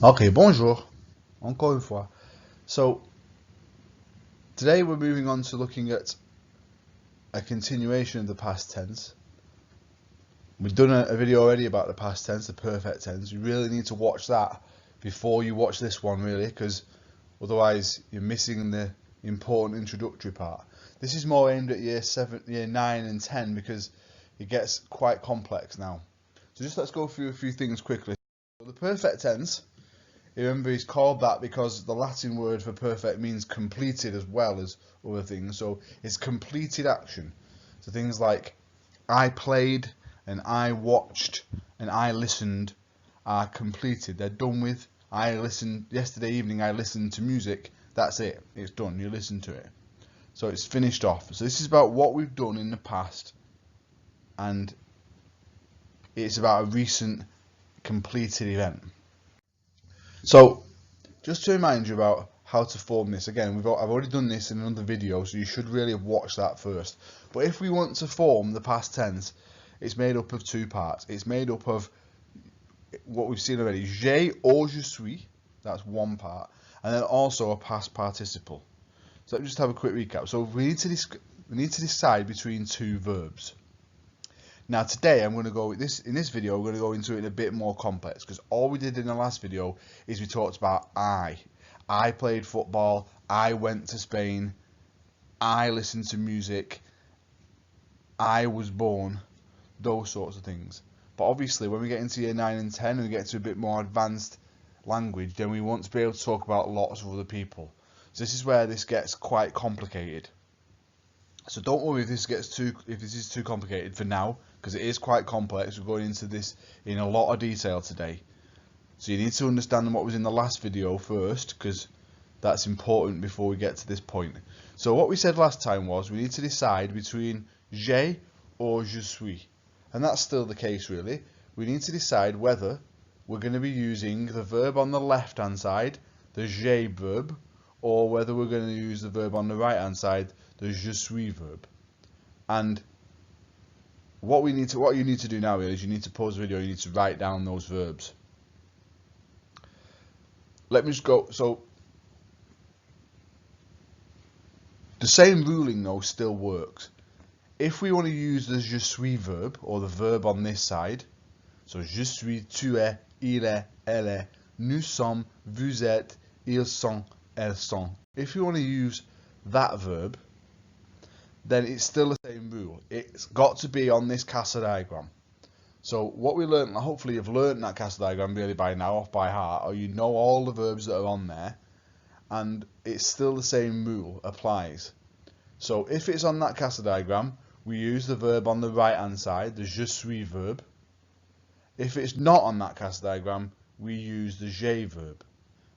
Okay, bonjour. Encore une fois. So, today we're moving on to looking at a continuation of the past tense. We've done a video already about the past tense, the perfect tense. You really need to watch that before you watch this one, really, because otherwise you're missing the important introductory part. This is more aimed at year 7, year 9 and 10 because it gets quite complex now. So just let's go through a few things quickly. So the perfect tense, remember, he's called that because the Latin word for perfect means completed as well as other things. So it's completed action. So things like I played and I watched and I listened are completed. They're done with. I listened yesterday evening. I listened to music. That's it. It's done. You listen to it. So it's finished off. So this is about what we've done in the past, and it's about a recent completed event. So just to remind you about how to form this, again, I've already done this in another video, so you should really have watched that first. But if we want to form the past tense, it's made up of two parts. It's made up of what we've seen already, j'ai or je suis, that's one part, and then also a past participle. So let's just have a quick recap. So we need to decide between two verbs. Now today I'm going to go in this video. We're going to go into it in a bit more complex because all we did in the last video is we talked about I played football, I went to Spain, I listened to music, I was born, those sorts of things. But obviously when we get into year 9 and 10 and we get to a bit more advanced language, then we want to be able to talk about lots of other people. So this is where this gets quite complicated. So don't worry if this is too complicated for now, because it is quite complex. We're going into this in a lot of detail today. So you need to understand what was in the last video first, because that's important before we get to this point. So what we said last time was we need to decide between j'ai or je suis. And that's still the case really. We need to decide whether we're going to be using the verb on the left hand side, the j'ai verb, or whether we're going to use the verb on the right hand side, the je suis verb. And what you need to do now is you need to pause the video, you need to write down those verbs. Let me just go. So the same ruling though still works. If we want to use the je suis verb, or the verb on this side, so je suis, tu es, il est, elle est, nous sommes, vous êtes, ils sont, elles sont. If you want to use that verb, then it's still the same rule. It's got to be on this Casa diagram. So what we learned, hopefully you've learned that Casa diagram really by now, off by heart, or you know all the verbs that are on there, and it's still the same rule applies. So if it's on that Casa diagram, we use the verb on the right hand side, the je suis verb. If it's not on that Casa diagram, we use the j'ai verb.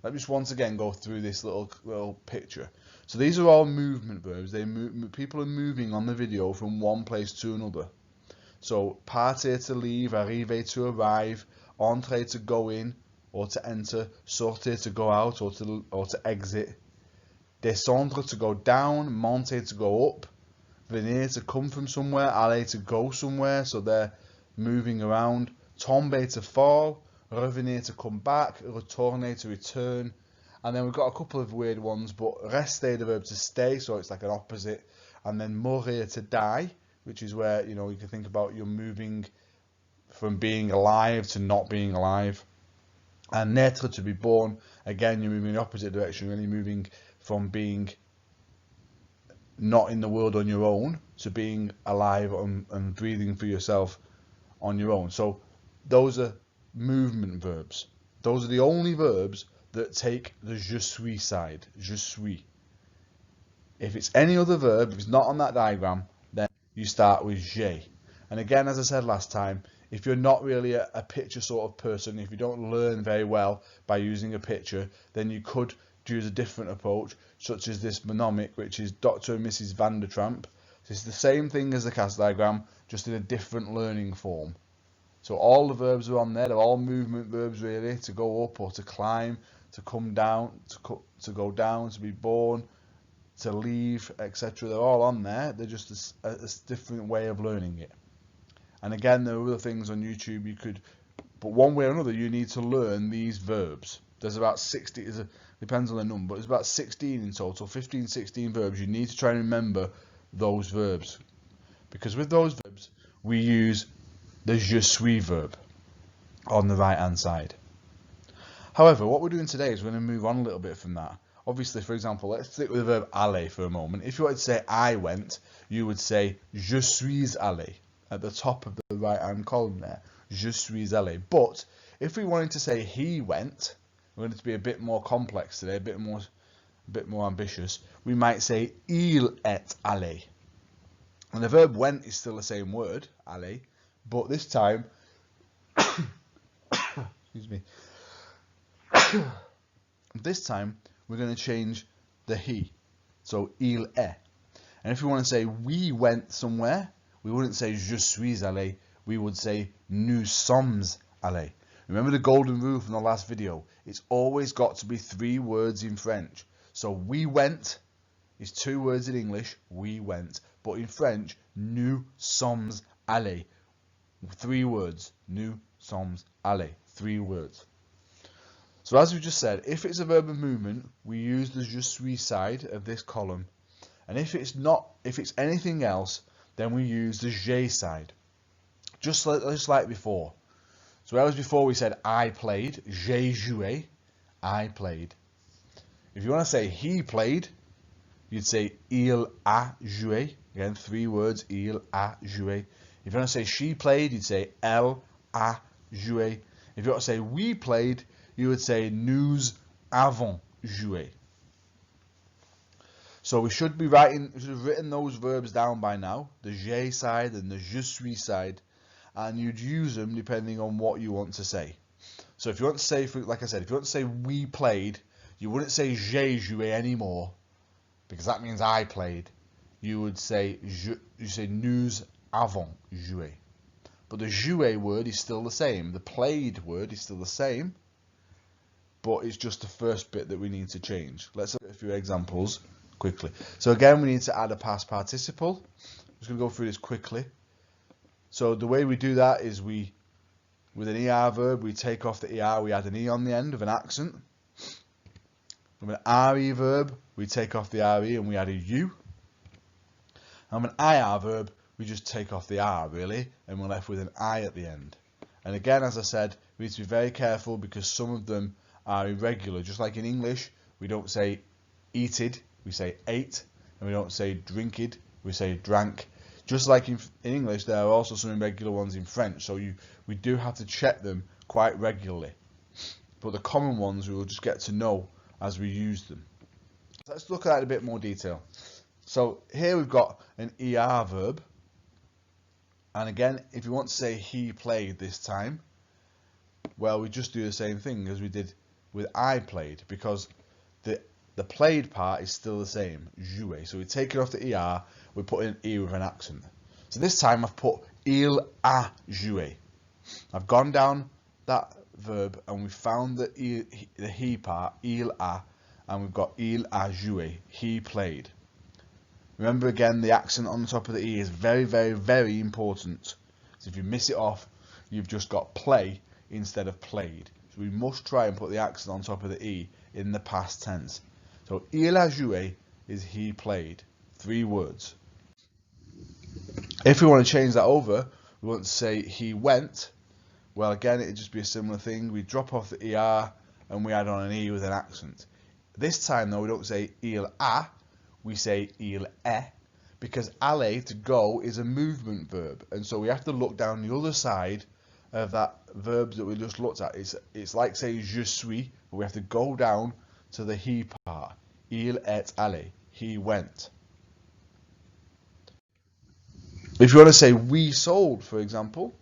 Let me just once again go through this little picture. So these are all movement verbs. People are moving on the video from one place to another. So partir to leave, arriver to arrive, rentrer to go in or to enter, sortir to go out or to exit, descendre to go down, monter to go up, venir to come from somewhere, aller to go somewhere. So they're moving around. Tomber to fall, revenir to come back, retourner to return, and then we've got a couple of weird ones, but rester, the verb to stay, so it's like an opposite, and then mourir to die, which is where you can think about you're moving from being alive to not being alive, and naître to be born. Again, you're moving in the opposite direction, really moving from being not in the world on your own to being alive and breathing for yourself on your own. So those are movement verbs. Those are the only verbs that take the je suis side. Je suis. If it's any other verb, if it's not on that diagram, then you start with j'ai. And again, as I said last time, if you're not really a picture sort of person, if you don't learn very well by using a picture, then you could use a different approach, such as this mnemonic, which is Dr. and Mrs. Van der Tramp. It's the same thing as the Casa diagram, just in a different learning form. So all the verbs are on there. They're all movement verbs really, to go up or to climb, to come down, to go down, to be born, to leave, etc. They're all on there. They're just a different way of learning it. And again, there are other things on YouTube you could But one way or another, you need to learn these verbs. There's about 60, depends on the number, but there's about 16 in total, 15, 16 verbs. You need to try and remember those verbs. Because with those verbs, we use the je suis verb on the right hand side. However, what we're doing today is we're going to move on a little bit from that. Obviously, for example, let's stick with the verb aller for a moment. If you wanted to say I went, you would say je suis allé at the top of the right hand column there. Je suis allé. But if we wanted to say he went, we're going to be a bit more complex today, a bit more ambitious. We might say il est allé. And the verb went is still the same word, aller, but this time, excuse me, this time we're going to change the he. So il est. And if we want to say we went somewhere, we wouldn't say je suis allé, we would say nous sommes allés. Remember the golden rule from the last video? It's always got to be 3 words in French. So we went is 2 words in English, we went. But in French, nous sommes allés. 3 words. Nous sommes allés. 3 words. So as we just said, if it's a verb of movement, we use the je suis side of this column. And if it's anything else, then we use the j'ai side. Just like before. So whereas before we said I played, j'ai joué, I played. If you want to say he played, you'd say il a joué. Again, 3 words, il a joué. If you want to say she played, you'd say elle a joué. If you want to say we played, you would say nous avons joué. So we should have written those verbs down by now, the j'ai side and the je suis side, and you'd use them depending on what you want to say. So if you want to say, like I said, if you want to say we played, you wouldn't say j'ai joué anymore, because that means I played. You would say nous avons joué. But the jouer word is still the same. The played word is still the same, but it's just the first bit that we need to change. Let's look at a few examples quickly. So again, we need to add a past participle. I'm just going to go through this quickly. So the way we do that is with an ER verb, we take off the ER, we add an E on the end of an accent. With an RE verb, we take off the RE and we add a U. And with an IR verb, we just take off the R really, and we're left with an I at the end. And again, as I said, we need to be very careful because some of them are irregular. Just like in English, we don't say eated, we say ate, and we don't say drinked, we say drank. Just like in English, there are also some irregular ones in French, so we do have to check them quite regularly. But the common ones we will just get to know as we use them. So let's look at that in a bit more detail. So here we've got an ER verb, and again, if you want to say he played this time, well, we just do the same thing as we did with I played, because the played part is still the same, jouer. So we take it off the ER, we put in an E with an accent. So this time I've put il a joué. I've gone down that verb and we found the he part, il a, and we've got il a joué, he played. Remember again, the accent on the top of the E is very, very, very important. So if you miss it off, you've just got play instead of played. So we must try and put the accent on top of the E in the past tense. So il a joué is he played. 3 words. If we want to change that over, we want to say he went. Well, again, it'd just be a similar thing. We drop off the ER and we add on an E with an accent. This time, though, we don't say il a, we say il est, because aller, to go, is a movement verb. And so we have to look down the other side of that verb that we just looked at. It's like saying je suis, but we have to go down to the he part. Il est allé, he went. If you want to say we sold, for example,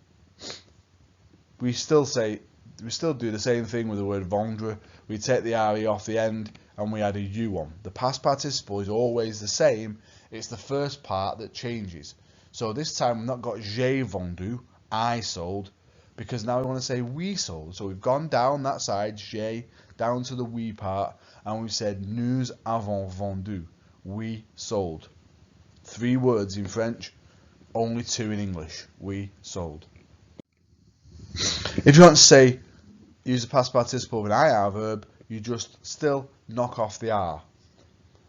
we still do the same thing with the word vendre. We take the RE off the end and we add a U on. The past participle is always the same. It's the first part that changes. So this time we've not got j'ai vendu, I sold, because now we want to say we sold. So we've gone down that side, j'ai, down to the we part, and we've said nous avons vendu, we sold. 3 words in French, only 2 in English, we sold. If you want to say, use the past participle of an IR verb, you just still knock off the R.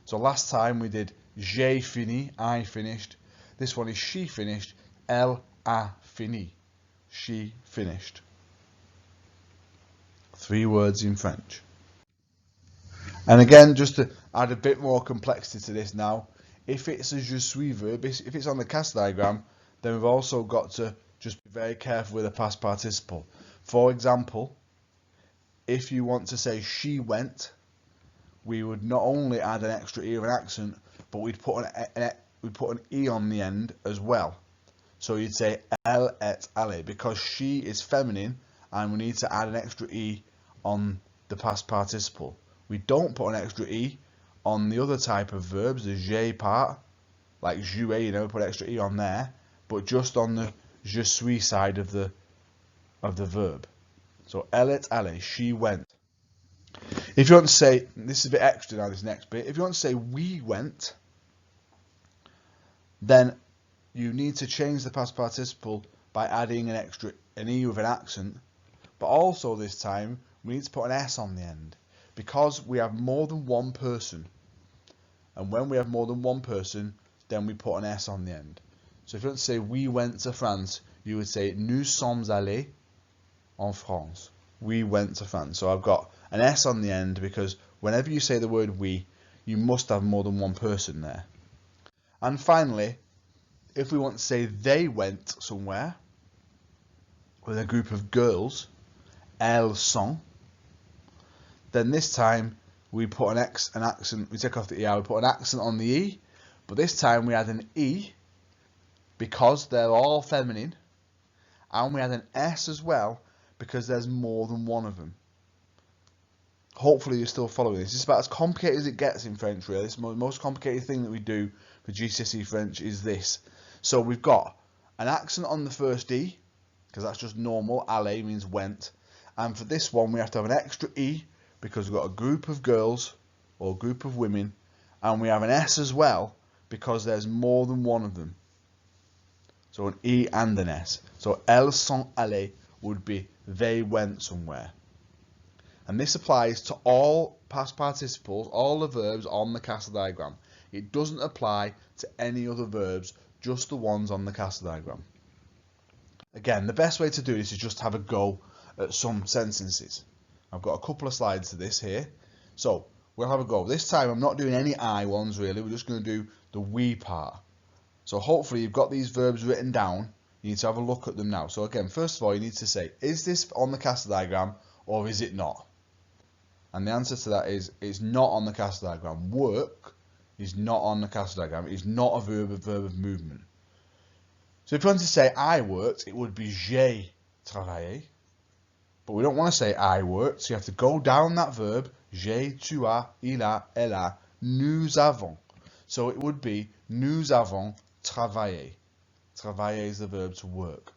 So last time we did j'ai fini, I finished. This one is she finished, elle a fini. She finished. 3 words in French. And again, just to add a bit more complexity to this now, if it's a je suis verb, if it's on the cast diagram, then we've also got to just be very careful with the past participle. For example, if you want to say she went, we would not only add an extra E of an accent, but we'd put an E on the end as well. So you'd say elle est allée, because she is feminine and we need to add an extra E on the past participle. We don't put an extra E on the other type of verbs, the j'ai part, like jouer, you know, we put an extra E on there, but just on the je suis side of the verb. So elle est allée, she went. If you want to say, this is a bit extra now, this next bit, if you want to say we went, then you need to change the past participle by adding an E with an accent, but also this time we need to put an S on the end, because we have more than one person, and when we have more than one person, then we put an S on the end. So if you want to say we went to France, you would say nous sommes allés en France. We went to France. So I've got an S on the end because whenever you say the word we, you must have more than one person there. And finally, if we want to say they went somewhere with a group of girls, elles sont, then this time we put an accent, we take off the ER, we put an accent on the E, but this time we add an E because they're all feminine, and we add an S as well because there's more than one of them. Hopefully you're still following this. It's about as complicated as it gets in French, really. The most complicated thing that we do for GCSE French is this. So we've got an accent on the first E, because that's just normal. Aller means went. And for this one, we have to have an extra E, because we've got a group of girls, or a group of women, and we have an S as well, because there's more than one of them. So an E and an S. So elles sont allées would be they went somewhere. And this applies to all past participles, all the verbs on the Castle diagram. It doesn't apply to any other verbs, just the ones on the Castle diagram. Again, the best way to do this is just have a go at some sentences. I've got a couple of slides to this here. So we'll have a go. This time I'm not doing any I ones really, we're just going to do the we part. So hopefully you've got these verbs written down. You need to have a look at them now. So again, first of all, you need to say, is this on the Castle diagram or is it not? And the answer to that is, it's not on the Castle diagram. Work is not on the Castle diagram. It's not a verb of movement. So if you want to say I worked, it would be j'ai travaillé. But we don't want to say I worked, so you have to go down that verb. J'ai, tu as, il a, elle a, nous avons. So it would be nous avons travaillé. Travailler is the verb to work.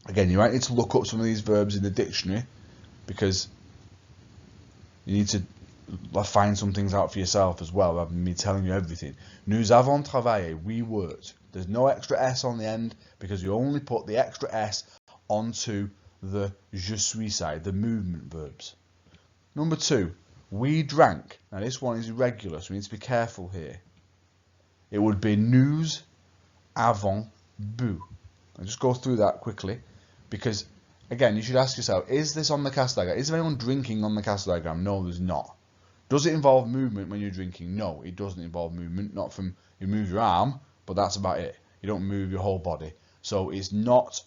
Again, you might need to look up some of these verbs in the dictionary because you need to find some things out for yourself as well, rather than me telling you everything. Nous avons travaillé, we worked. There's no extra S on the end because you only put the extra S onto the je suis side, the movement verbs. Number 2, we drank. Now this one is irregular, so we need to be careful here. It would be nous avons bu. I'll just go through that quickly because, again, you should ask yourself, is this on the Castle diagram? Is there anyone drinking on the Castle diagram? No, there's not. Does it involve movement when you're drinking? No, it doesn't involve movement. Not from, you move your arm, but that's about it. You don't move your whole body. So it's not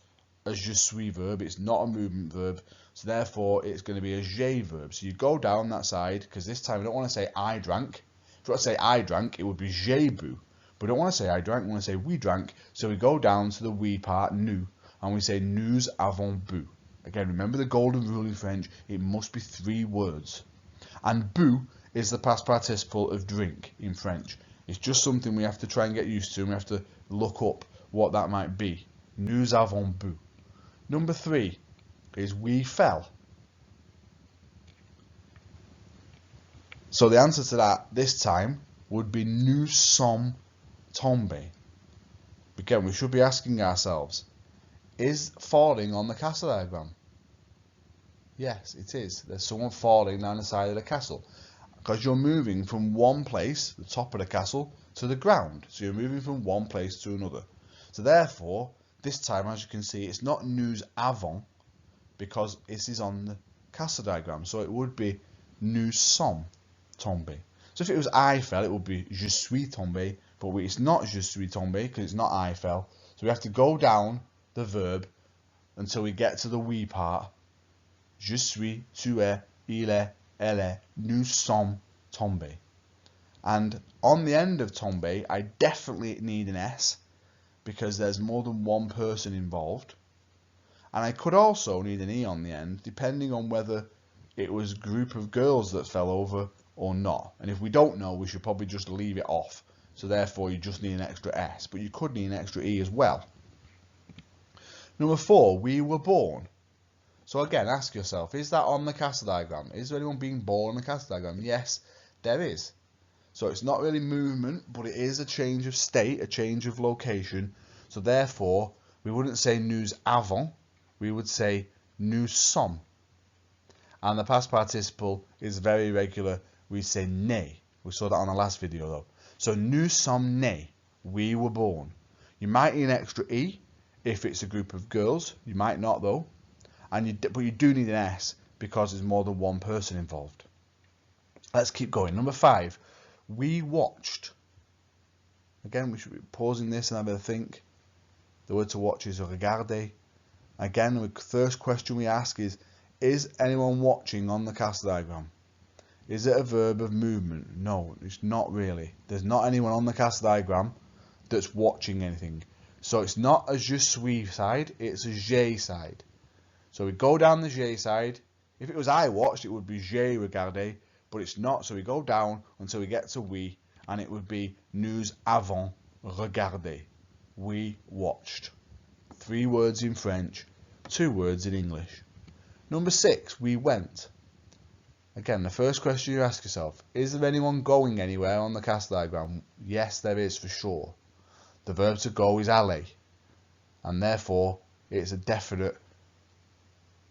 a je suis verb, it's not a movement verb, so therefore it's going to be a j'ai verb. So you go down that side, because this time we don't want to say I drank. If you want to say I drank, it would be j'ai bu. But we don't want to say I drank, we want to say we drank, so we go down to the we part, nous, and we say nous avons bu. Again, remember the golden rule in French, it must be 3 words. And bu is the past participle of drink in French. It's just something we have to try and get used to, and we have to look up what that might be. Nous avons bu. Number 3 is we fell. So the answer to that this time would be nous sommes tombés. Again, we should be asking ourselves, is falling on the castle diagram? Yes, it is. There's someone falling down the side of the castle. Because you're moving from one place, the top of the castle, to the ground. So you're moving from one place to another. So therefore, this time, as you can see, it's not nous avons, because this is on the castle diagram. So it would be nous sommes tombés. So if it was I fell, it would be je suis tombé, but it's not je suis tombé because it's not I fell. So we have to go down the verb until we get to the we part. Je suis, tu es, il est, elle est, nous sommes tombés. And on the end of tombé, I definitely need an S because there's more than one person involved. And I could also need an E on the end, depending on whether it was a group of girls that fell over or not. And if we don't know, we should probably just leave it off. So therefore, you just need an extra S, but you could need an extra E as well. Number 4, we were born. So again, ask yourself, is that on the castle diagram? Is there anyone being born on the castle diagram? Yes, there is. So it's not really movement, but it is a change of state, a change of location. So therefore, we wouldn't say nous avons, we would say nous sommes. And the past participle is very regular. We say né. We saw that on the last video though. So nous sommes nés. We were born. You might need an extra E if it's a group of girls. You might not though. But you do need an S because there's more than one person involved. Let's keep going. Number 5. We watched. Again, we should be pausing this and have a think. The word to watch is regarder. Again, the first question we ask is anyone watching on the castle diagram? Is it a verb of movement? No, it's not really. There's not anyone on the castle diagram that's watching anything. So it's not a je suis side, it's a j'ai side. So we go down the j'ai side. If it was I watched, it would be j'ai regardé, but it's not. So we go down until we get to we, and it would be nous avons regardé. We watched. 3 words in French, 2 words in English. Number 6, we went. Again, the first question you ask yourself, is there anyone going anywhere on the castle diagram? Yes, there is for sure. The verb to go is aller, and therefore it's a definite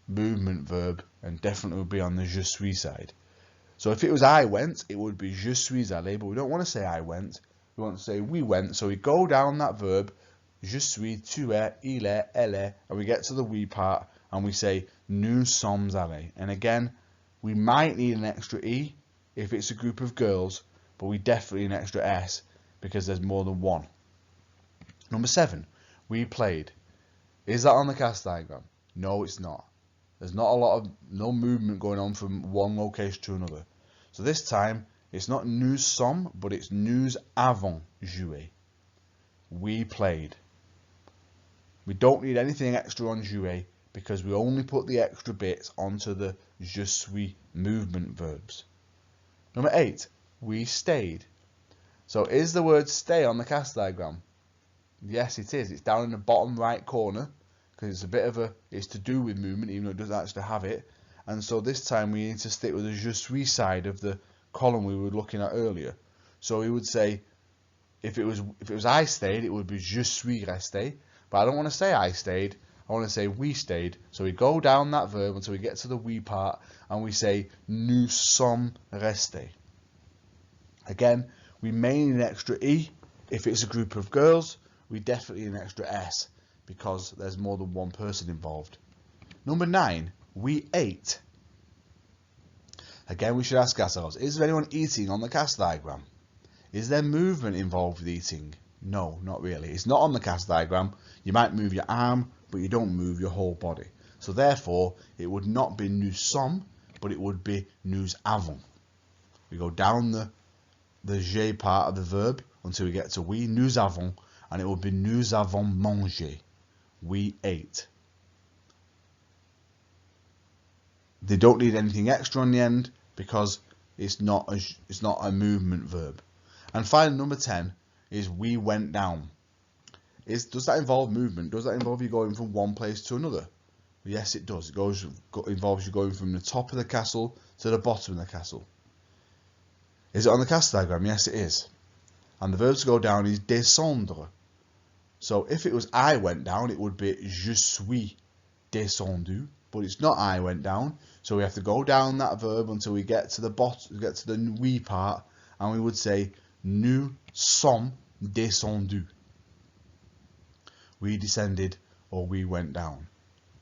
movement verb and definitely would be on the je suis side. So if it was I went, it would be je suis allé, but we don't want to say I went, we want to say we went. So we go down that verb, je suis, tu es, il est, elle est, and we get to the we part and we say nous sommes allés. And again, we might need an extra E if it's a group of girls, but we definitely need an extra S because there's more than one. Number 7, we played. Is that on the cast diagram? No, it's not. There's not a lot of no movement going on from one location to another. So this time it's not nous sommes, but it's nous avons joué. We played. We don't need anything extra on jouer because we only put the extra bits onto the je suis movement verbs. Number 8, we stayed. So is the word stay on the cast diagram? Yes, it is. It's down in the bottom right corner because it's to do with movement, even though it doesn't actually have it. And so this time we need to stick with the je suis side of the column we were looking at earlier. So we would say, if it was I stayed, it would be je suis resté. But I don't want to say I stayed. I want to say we stayed. So we go down that verb until we get to the we part, and we say nous sommes restés. Again, we may need an extra E if it's a group of girls. We definitely need an extra S because there's more than one person involved. Number 9, we ate. Again, we should ask ourselves, is there anyone eating on the cast diagram? Is there movement involved with eating? No, not really. It's not on the cast diagram. You might move your arm, but you don't move your whole body. So therefore, it would not be nous sommes, but it would be nous avons. We go down the j'ai part of the verb until we get to we, nous avons, and it would be nous avons mangé. We ate. They don't need anything extra on the end because it's not a movement verb. And finally, number 10 is we went down. Does that involve movement? Does that involve you going from one place to another? Yes, it does. It involves you going from the top of the castle to the bottom of the castle. Is it on the castle diagram? Yes, it is. And the verb to go down is descendre. So if it was I went down, it would be je suis descendu, but it's not I went down. So we have to go down that verb until we get to the bottom, get to the we part, and we would say nous sommes descendus. We descended or we went down.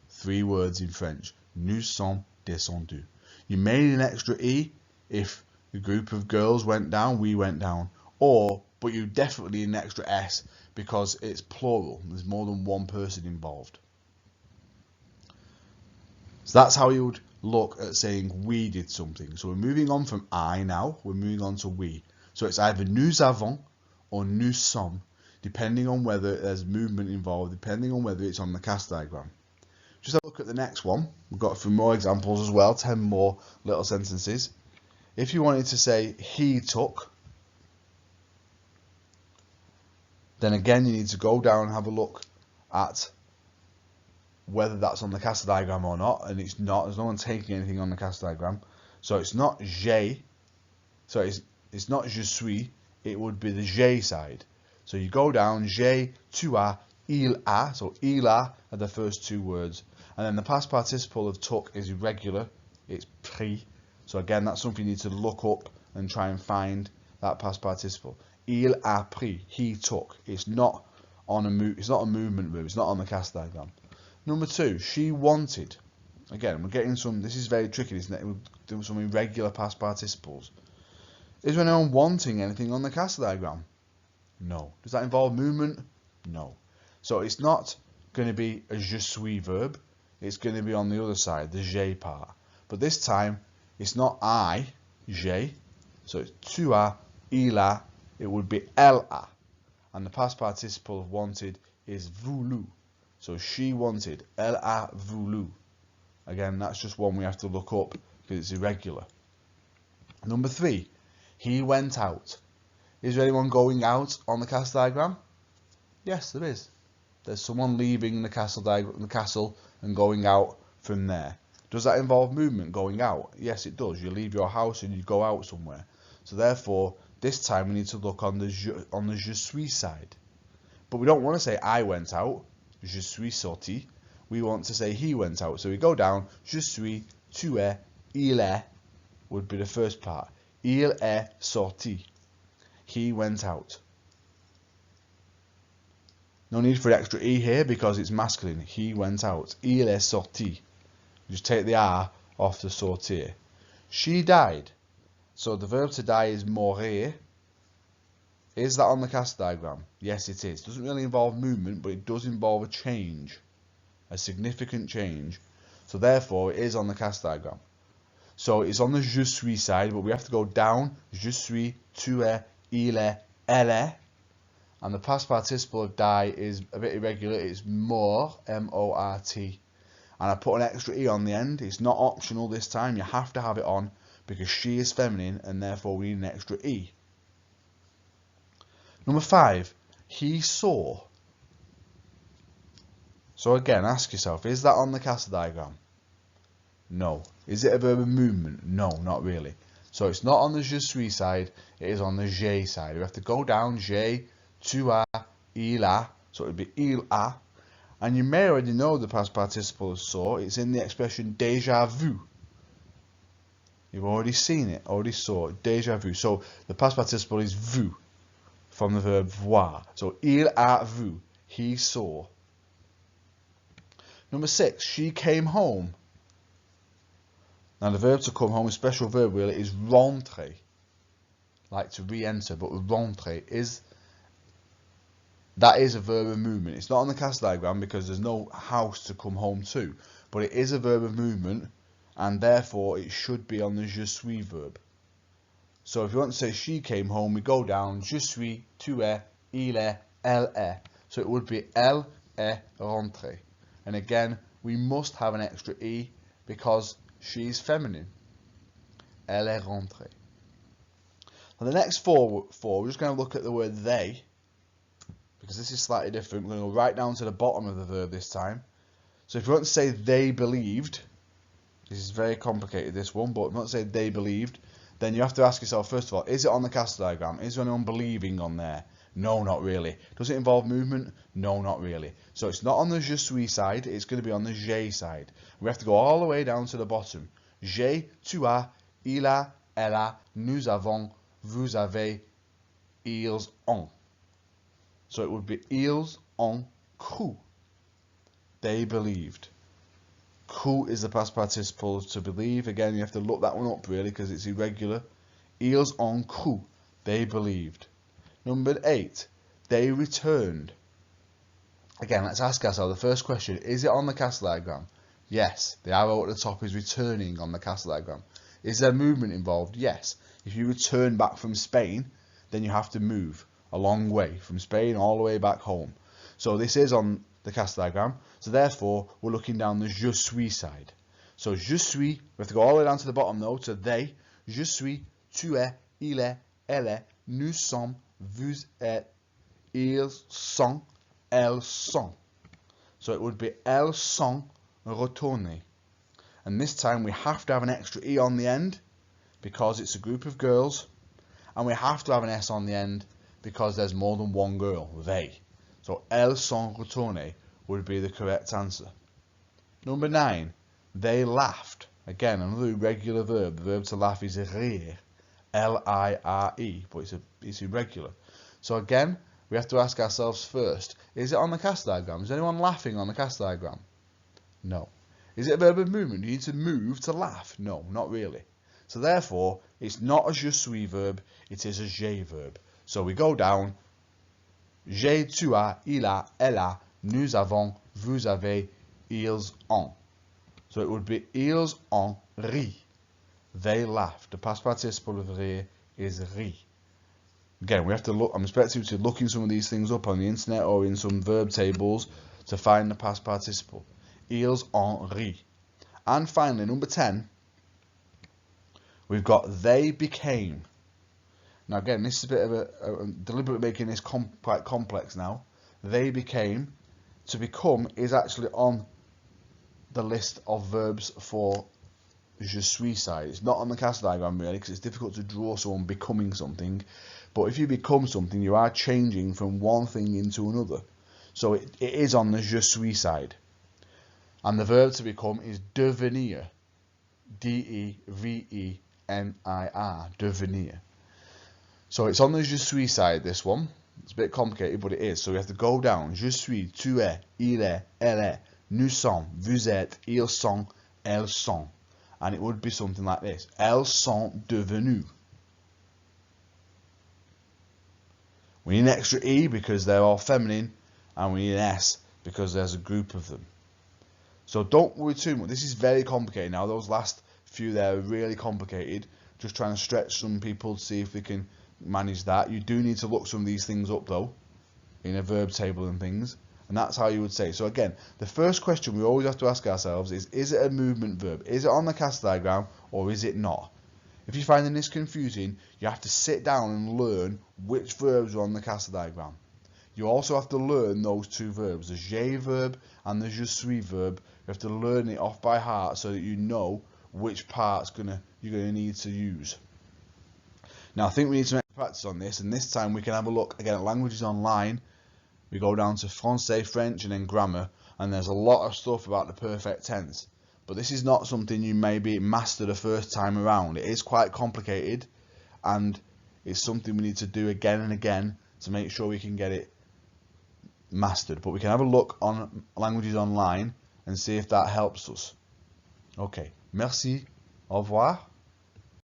3 words in French. Nous sommes descendus. You may need an extra E if the group of girls went down, we went down. But you definitely need an extra S because it's plural. There's more than one person involved. So that's how you would look at saying we did something. So we're moving on from I now. We're moving on to we. So it's either nous avons or nous sommes, depending on whether there's movement involved, depending on whether it's on the cast diagram. Just have a look at the next one. We've got a few more examples as well, 10 more little sentences. If you wanted to say he took, then again you need to go down and have a look at whether that's on the cast diagram or not, and it's not. There's no one taking anything on the cast diagram. So it's not j'ai, so it's not je suis, it would be the j'ai side. So you go down, j'ai, tu as, il a, so il a are the first 2 words. And then the past participle of took is irregular, it's pris. So again, that's something you need to look up and try and find that past participle. Il a pris, he took. It's not on it's not a movement verb, it's not on the cast diagram. Number 2, she wanted. Again, we're getting some, this is very tricky, isn't it? We're doing some irregular past participles. Is there anyone wanting anything on the cast diagram? No. Does that involve movement? No. So it's not going to be a je suis verb. It's going to be on the other side, the j'ai part. But this time, it's not I, j'ai. So it's tu as, il a. It would be elle a. And the past participle of wanted is voulu. So she wanted, elle a voulu. Again, that's just one we have to look up because it's irregular. Number 3, he went out. Is there anyone going out on the cast diagram? Yes, there is. There's someone leaving the castle and going out from there. Does that involve movement, going out? Yes, it does. You leave your house and you go out somewhere. So therefore, this time we need to look on the je suis side. But we don't want to say I went out, je suis sorti. We want to say he went out. So we go down, je suis, tu es, il est would be the first part. Il est sorti. He went out. No need for an extra E here because it's masculine. He went out. Il est sorti. Just take the R off the sortir. She died. So the verb to die is mourir. Is that on the cast diagram? Yes, it is. It doesn't really involve movement, but it does involve a change. A significant change. So therefore, it is on the cast diagram. So it's on the je suis side, but we have to go down. Je suis, tu es, il est, elle est. And the past participle of die is a bit irregular. It's mort, M-O-R-T. And I put an extra E on the end. It's not optional this time. You have to have it on because she is feminine and therefore we need an extra E. Number 5, he saw. So again, ask yourself, is that on the cast diagram? No. Is it a verb of movement? No, not really. So it's not on the je suis side, it is on the j'ai side. We have to go down, j'ai, tu as, il a, so it would be il a. And you may already know the past participle of saw, it's in the expression déjà vu. You've already seen it, already saw it, déjà vu. So the past participle is vu, from the verb voir. So il a vu, he saw. Number 6, she came home. Now the verb to come home, a special verb really, is rentrer. Like to re-enter, but rentrer is, that is a verb of movement. It's not on the cast diagram because there's no house to come home to, but it is a verb of movement and therefore it should be on the je suis verb. So if you want to say she came home, we go down, je suis, tu es, il est, elle est. So it would be elle est rentrée. And again, we must have an extra E because she's feminine. Elle est rentrée. Now the next four, we're just going to look at the word they, because this is slightly different. We're going to go right down to the bottom of the verb this time. So if you want to say they believed, this is very complicated, this one, but if you want to say they believed, then you have to ask yourself, first of all, is it on the cast diagram? Is there anyone believing on there? No, not really. Does it involve movement? No, not really. So it's not on the je suis side, it's going to be on the j'ai side. We have to go all the way down to the bottom. J'ai, tu as, il a, elle a, nous avons, vous avez, ils ont. So it would be ils ont cru. They believed. Cru is the past participle to believe. Again, you have to look that one up really because it's irregular. Ils ont cru. They believed. Number 8. They returned. Again, let's ask ourselves the first question. Is it on the castle diagram? Yes. The arrow at the top is returning on the castle diagram. Is there movement involved? Yes. If you return back from Spain, then you have to move a long way from Spain all the way back home. So this is on the castle diagram. So therefore, we're looking down the je suis side. So je suis, we have to go all the way down to the bottom though, to they. Je suis, tu es, il est, elle est, nous sommes, vous êtes, ils sont, elles sont. So it would be elles sont retourner. And this time we have to have an extra E on the end because it's a group of girls. And we have to have an S on the end because there's more than one girl, they. So elles sont retournées would be the correct answer. Number 9, they laughed. Again, another irregular verb. The verb to laugh is rire, L-I-R-E, but it's irregular. So again, we have to ask ourselves first, is it on the castle diagram? Is anyone laughing on the castle diagram? No. Is it a verb of movement? Do you need to move to laugh? No, not really. So therefore, it's not a je suis verb, it is a j'ai verb. So we go down, j'ai, tu as, il a, elle a, nous avons, vous avez, ils ont. So it would be ils ont ri. They laughed. The past participle of rire is ri. Again, we have to look. I'm expecting you to look in some of these things up on the internet or in some verb tables to find the past participle. Ils ont ri. And finally, number 10, we've got they became. Now again, this is a bit of a deliberately making this quite complex now. They became. To become is actually on the list of verbs for je suis side. It's not on the castle diagram really because it's difficult to draw someone becoming something. But if you become something, you are changing from one thing into another. So it is on the je suis side. And the verb to become is deveinr. D-E-V-E-N-I-R. Deveinr. So it's on the je suis side, this one. It's a bit complicated, but it is. So we have to go down. Je suis, tu es, il est, elle est, nous sommes, vous êtes, ils sont, elles sont. And it would be something like this. Elles sont devenues. We need an extra E because they're all feminine, and we need an S because there's a group of them. So don't worry too much. This is very complicated now. Those last few there are really complicated. Just trying to stretch some people to see if they can manage that. You do need to look some of these things up though, in a verb table and things, and that's how you would say. So again, the first question we always have to ask ourselves is it a movement verb? Is it on the castle diagram or is it not? If you're finding this confusing, you have to sit down and learn which verbs are on the castle diagram. You also have to learn those two verbs, the j'ai verb and the je suis verb. You have to learn it off by heart so that you know which part's you're gonna need to use. Now I think we need to make practice on this, and this time we can have a look again at languages online. We go down to Français, French, and then grammar, and there's a lot of stuff about the perfect tense. But this is not something you maybe master the first time around. It is quite complicated, and it's something we need to do again and again to make sure we can get it mastered. But we can have a look on languages online and see if that helps us. Okay, merci, au revoir.